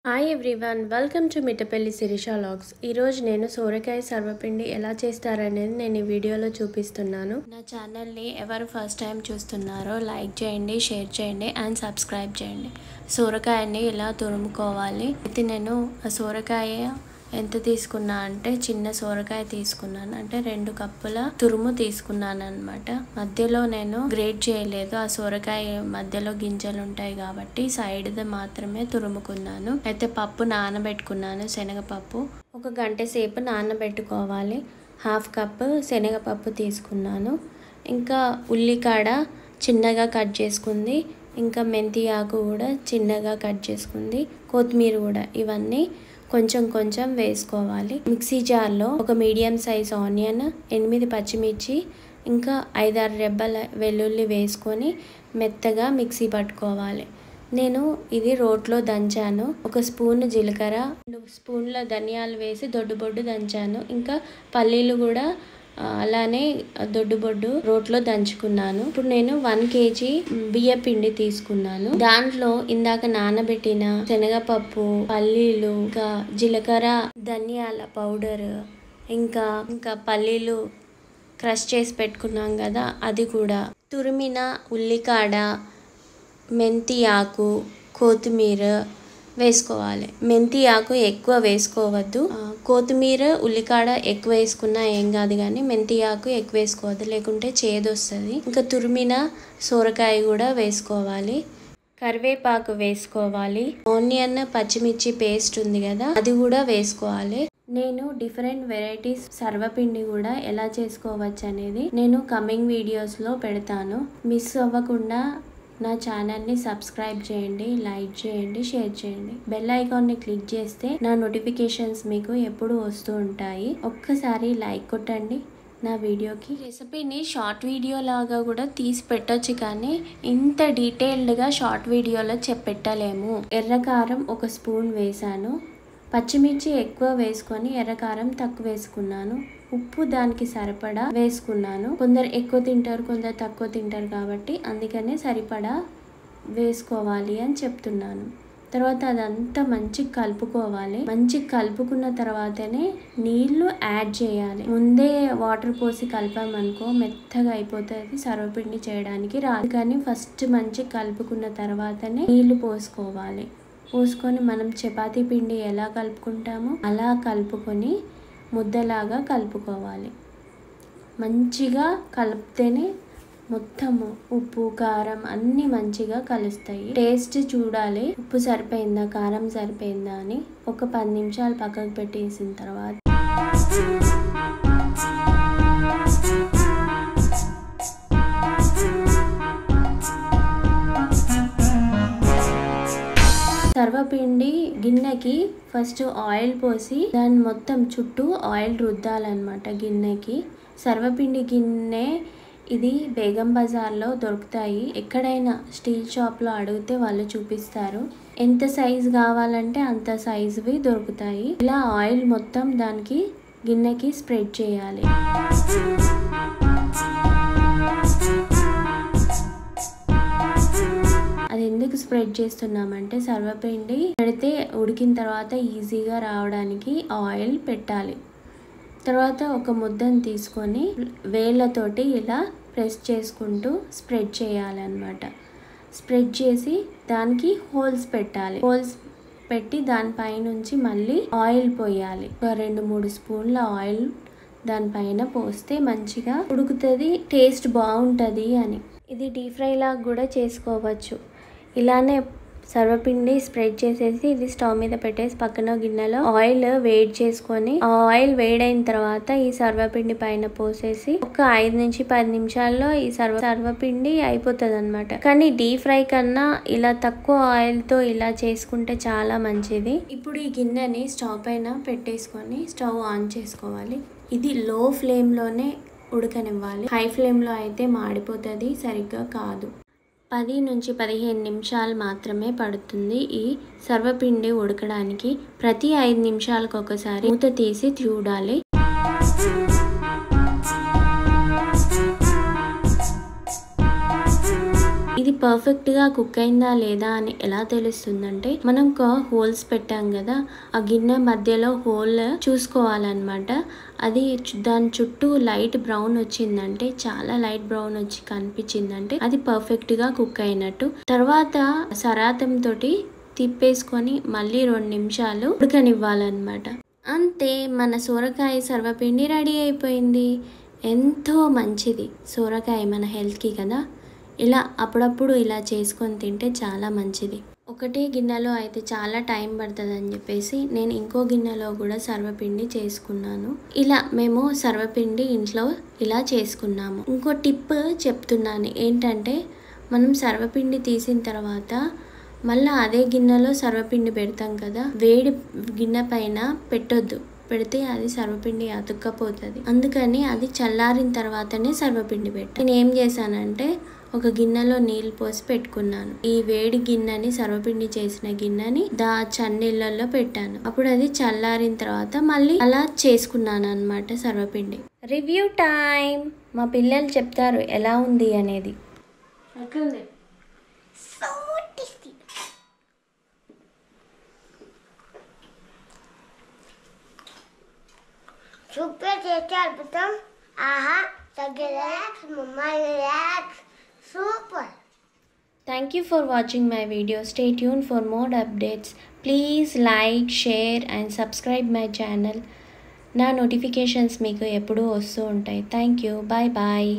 Hi everyone, welcome to Mittapalli Sirisha vlogs. ఈరోజు నేను సోరకాయ సర్వపిండి ఎలా చేస్తారనేది నేను ఈ వీడియోలో చూపిస్తున్నాను. నా ఛానల్ని ఎవరు ఫస్ట్ టైం చూస్తున్నారో లైక్ చేయండి, షేర్ చేయండి అండ్ సబ్స్క్రైబ్ చేయండి. సోరకాయని ఇలా తురుముకోవాలి. అయితే నేను ఆ సోరకాయ ఎంత తీసుకున్నా అంటే చిన్న సోరకాయ తీసుకున్నాను, అంటే 2 కప్పుల తురుము తీసుకున్నాను అనమాట. మధ్యలో నేను గ్రేట్ చేయలేదు, ఆ సోరకాయ మధ్యలో గింజలు ఉంటాయి కాబట్టి సైడ్ది మాత్రమే తురుముకున్నాను. అయితే పప్పు నానబెట్టుకున్నాను, శనగపప్పు 1 గంట సేపు నానబెట్టుకోవాలి. 1/2 కప్పు శనగపప్పు తీసుకున్నాను. ఇంకా ఉల్లికాడ చిన్నగా కట్ చేసుకుంది, ఇంకా మెంతి ఆకు కూడా చిన్నగా కట్ చేసుకుంది, కొత్తిమీర కూడా, ఇవన్నీ కొంచెం కొంచెం వేసుకోవాలి. మిక్సీ జార్లో ఒక మీడియం సైజ్ ఆనియన్, 8 పచ్చిమిర్చి, ఇంకా 5-6 రెబ్బల వెల్లుల్లి వేసుకొని మెత్తగా మిక్సీ పట్టుకోవాలి. నేను ఇది రోట్లో దంచాను. 1 స్పూన్ జీలకర్ర, 2 స్పూన్ల ధనియాలు వేసి దొడ్డుబొడ్డు దంచాను. ఇంకా పల్లీలు కూడా అలానే దొడ్డుబొడ్డు రోట్లో దంచుకున్నాను. ఇప్పుడు నేను 1 kg బియ్య పిండి తీసుకున్నాను. దాంట్లో ఇందాక నానబెట్టిన శనగపప్పు, పల్లీలు, ఇంకా జీలకర్ర, ధనియాల పౌడర్, ఇంకా పల్లీలు క్రష్ చేసి పెట్టుకున్నాం కదా, అది కూడా, తురిమిన ఉల్లికాడ, మెంతి ఆకు, కొత్తిమీర వేసుకోవాలి. మెంతి ఆకు ఎక్కువ వేసుకోవద్దు, కొత్తిమీర ఉల్లికాడ ఎక్కువ వేసుకున్నా ఏం కాదు, కానీ మెంతి ఆకు ఎక్కువ వేసుకోవద్దు, లేకుంటే చేదు వస్తుంది. ఇంకా తురిమిన సోరకాయ కూడా వేసుకోవాలి, కరివేపాకు వేసుకోవాలి, ఆనియన్ పచ్చిమిర్చి పేస్ట్ ఉంది కదా అది కూడా వేసుకోవాలి. నేను డిఫరెంట్ వెరైటీస్ సర్వపిండి కూడా ఎలా చేసుకోవచ్చు అనేది నేను కమింగ్ వీడియోస్లో పెడతాను. మిస్ అవ్వకుండా నా ఛానల్ని సబ్స్క్రైబ్ చేయండి, లైక్ చేయండి, షేర్ చేయండి. బెల్ ఐకాన్ని క్లిక్ చేస్తే నా నోటిఫికేషన్స్ మీకు ఎప్పుడు వస్తూ ఉంటాయి. ఒక్కసారి లైక్ కొట్టండి నా వీడియోకి. రెసిపీని షార్ట్ వీడియో లాగా కూడా తీసి పెట్టొచ్చు, కానీ ఇంత డీటెయిల్డ్గా షార్ట్ వీడియోలో పెట్టలేము. ఎర్రకారం 1 స్పూన్ వేసాను, పచ్చిమిర్చి ఎక్కువ వేసుకొని ఎర్రకారం తక్కువ వేసుకున్నాను, ఉప్పు దానికి సరిపడా వేసుకున్నాను. కొందరు ఎక్కువ తింటారు, కొందరు తక్కువ తింటారు కాబట్టి అందుకనే సరిపడా వేసుకోవాలి అని చెప్తున్నాను. తర్వాత అదంతా మంచిగా కలుపుకోవాలి. మంచిగా కలుపుకున్న తర్వాతనే నీళ్లు యాడ్ చేయాలి. ముందే వాటర్ పోసి కలిపామనుకో మెత్తగా అయిపోతుంది, సర్వపిండి చేయడానికి రాదు. కానీ ఫస్ట్ మంచిగా కలుపుకున్న తర్వాతనే నీళ్లు పోసుకోవాలి. పోసుకొని మనం చపాతీ పిండి ఎలా కలుపుకుంటామో అలా కలుపుకొని ముద్దలాగా కలుపుకోవాలి. మంచిగా కలిపితేనే మొత్తము ఉప్పు కారం అన్నీ మంచిగా కలుస్తాయి. టేస్ట్ చూడాలి, ఉప్పు సరిపోయిందా కారం సరిపోయిందా అని. ఒక 10 నిమిషాలు పక్కకు పెట్టేసిన తర్వాత సర్వపిండి గిన్నెకి ఫస్ట్ ఆయిల్ పోసి దాన్ని మొత్తం చుట్టూ ఆయిల్ రుద్దాలన్నమాట గిన్నెకి. సర్వపిండి గిన్నె ఇది బేగం బజార్లో దొరుకుతాయి. ఎక్కడైనా స్టీల్ షాప్లో అడిగితే వాళ్ళు చూపిస్తారు. ఎంత సైజు కావాలంటే అంత సైజువి దొరుకుతాయి. ఇలా ఆయిల్ మొత్తం దానికి గిన్నెకి స్ప్రెడ్ చేయాలి. అది ఎందుకు స్ప్రెడ్ చేస్తున్నామంటే సర్వపిండి పెడితే ఉడికిన తర్వాత ఈజీగా రావడానికి ఆయిల్ పెట్టాలి. తర్వాత ఒక ముద్దను తీసుకొని వేళ్ళతోటి ఇలా ప్రెస్ చేసుకుంటూ స్ప్రెడ్ చేయాలన్నమాట. స్ప్రెడ్ చేసి దానికి హోల్స్ పెట్టాలి. హోల్స్ పెట్టి దానిపైనుంచి మళ్ళీ ఆయిల్ పోయాలి. ఒక 2-3 స్పూన్ల ఆయిల్ దానిపైన పోస్తే మంచిగా ఉడుకుతుంది, టేస్ట్ బాగుంటుంది అని. ఇది డీప్ ఫ్రై లాగా కూడా చేసుకోవచ్చు. ఇలానే సర్వపిండి స్ప్రెడ్ చేసేసి ఇది స్టవ్ మీద పెట్టేసి పక్కన గిన్నెలో ఆయిల్ వేడి చేసుకొని, ఆ ఆయిల్ వేడైన తర్వాత ఈ సర్వపిండి పైన పోసేసి ఒక 5 నుంచి 10 నిమిషాల్లో ఈ సర్వపిండి అయిపోతుంది అనమాట. కానీ డీప్ ఫ్రై కన్నా ఇలా తక్కువ ఆయిల్ తో ఇలా చేసుకుంటే చాలా మంచిది. ఇప్పుడు ఈ గిన్నెని స్టవ్ పైన పెట్టేసుకొని స్టవ్ ఆన్ చేసుకోవాలి. ఇది లో ఫ్లేమ్ లోనే ఉడకనివ్వాలి. హై ఫ్లేమ్ లో అయితే మాడిపోతుంది, సరిగ్గా కాదు. 10 నుంచి 15 నిమిషాలు మాత్రమే పడుతుంది ఈ సర్వపిండి ఉడకడానికి. ప్రతి 5 నిమిషాలకు ఒకసారి మూత తీసి చూడాలి. ఇది పర్ఫెక్ట్గా కుక్ అయిందా లేదా అని ఎలా తెలుస్తుందంటే, మనం హోల్స్ పెట్టాం కదా, ఆ గిన్నె మధ్యలో హోల్ చూసుకోవాలన్నమాట. అది దాని చుట్టూ లైట్ బ్రౌన్ వచ్చిందంటే, చాలా లైట్ బ్రౌన్ వచ్చి కనిపించిందంటే అది పర్ఫెక్ట్గా కుక్ అయినట్టు. తర్వాత సరాతం తోటి తిప్పేసుకొని మళ్ళీ 2 నిమిషాలు ఉడకనివ్వాలన్నమాట. అంతే, మన సొరకాయ సర్వపిండి రెడీ అయిపోయింది. ఎంతో మంచిది సొరకాయ మన హెల్త్కి కదా. ఇలా అప్పుడప్పుడు ఇలా చేసుకొని తింటే చాలా మంచిది. ఒకటే గిన్నెలో అయితే చాలా టైం పడుతుందని చెప్పేసి నేను ఇంకో గిన్నెలో కూడా సర్వపిండి చేసుకున్నాను. ఇలా మేము సర్వపిండి ఇంట్లో ఇలా చేసుకున్నాము. ఇంకో టిప్ చెప్తున్నాను ఏంటంటే, మనం సర్వపిండి తీసిన తర్వాత మళ్ళీ అదే గిన్నెలో సర్వపిండి పెడతాం కదా, వేడి గిన్నె పైన పెట్టొద్దు. పెడితే అది సర్వపిండి అతుక్కపోతుంది. అందుకని అది చల్లారిన తర్వాతనే సర్వపిండి పెట్టాను. నేను ఏం చేశానంటే, ఒక గిన్నెలో నీళ్ళు పోసి పెట్టుకున్నాను. ఈ వేడి గిన్నెని, సర్వపిండి చేసిన గిన్నెని చన్నీళ్ళల్లో పెట్టాను. అప్పుడు అది చల్లారిన తర్వాత మళ్ళీ అలా చేసుకున్నాను అన్నమాట సర్వపిండి. Review time. మా పిల్లలు చెప్తారు ఎలా ఉంది అనేది. ఎట్లుంది? సూపర్ చేస్తే అద్భుతం. ఆహా, రిలాక్స్ మమ్మా, relax. Super. Thank you for watching my video. Stay tuned for more updates. Please like, share and subscribe my channel. నా నోటిఫికేషన్స్ మీకు ఎప్పుడూ వస్తూ ఉంటాయి. Thank you. Bye bye.